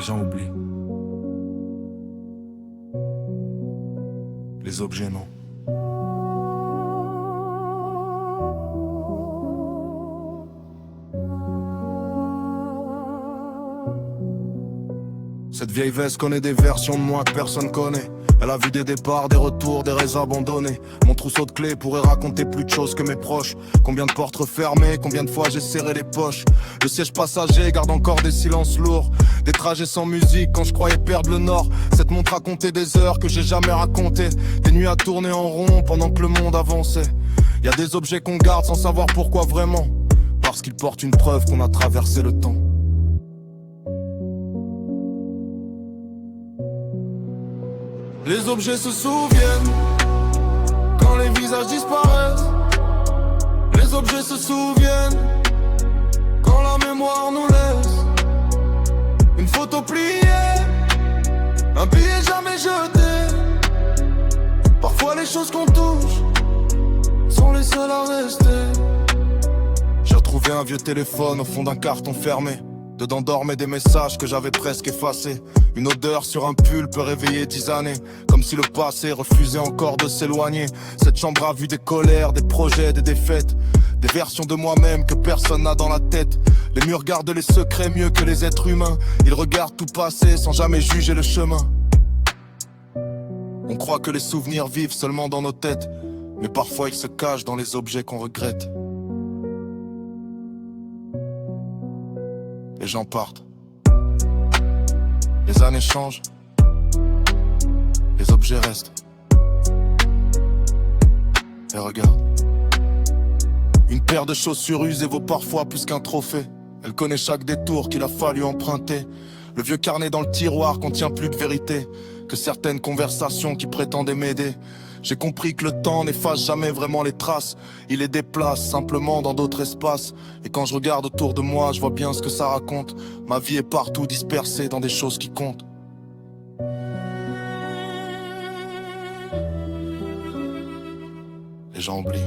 Les gens oublient. Les objets, non. Cette vieille veste connaît des versions de moi que personne connaît. Elle a vu des départs, des retours, des rêves abandonnés. Mon trousseau de clés pourrait raconter plus de choses que mes proches. Combien de portes refermées, combien de fois j'ai serré les poches. Le siège passager garde encore des silences lourds. Des trajets sans musique quand je croyais perdre le nord. Cette montre racontait des heures que j'ai jamais racontées. Des nuits à tourner en rond pendant que le monde avançait. Y a des objets qu'on garde sans savoir pourquoi vraiment. Parce qu'ils portent une preuve qu'on a traversé le temps. Les objets se souviennent quand les visages disparaissent. Les objets se souviennent quand la mémoire nous laisse. Une photo pliée, un billet jamais jeté. Parfois les choses qu'on touche sont les seules à rester. J'ai retrouvé un vieux téléphone au fond d'un carton fermé. Dedans dormaient des messages que j'avais presque effacés. Une odeur sur un pull peut réveiller 10 années. Comme si le passé refusait encore de s'éloigner. Cette chambre a vu des colères, des projets, des défaites. Des versions de moi-même que personne n'a dans la tête. Les murs gardent les secrets mieux que les êtres humains. Ils regardent tout passer sans jamais juger le chemin. On croit que les souvenirs vivent seulement dans nos têtes. Mais parfois ils se cachent dans les objets qu'on regrette. Les gens partent. Les années changent. Les objets restent. Et regarde. Une paire de chaussures usées vaut parfois plus qu'un trophée. Elle connaît chaque détour qu'il a fallu emprunter. Le vieux carnet dans le tiroir contient plus de vérité que certaines conversations qui prétendaient m'aider. J'ai compris que le temps n'efface jamais vraiment les traces. Il les déplace simplement dans d'autres espaces. Et quand je regarde autour de moi, je vois bien ce que ça raconte. Ma vie est partout dispersée dans des choses qui comptent. Les gens oublient.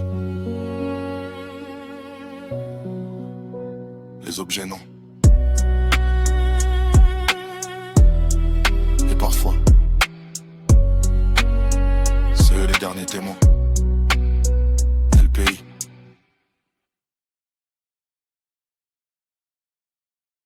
Les objets, non. Et parfois, c'est eux les derniers témoins.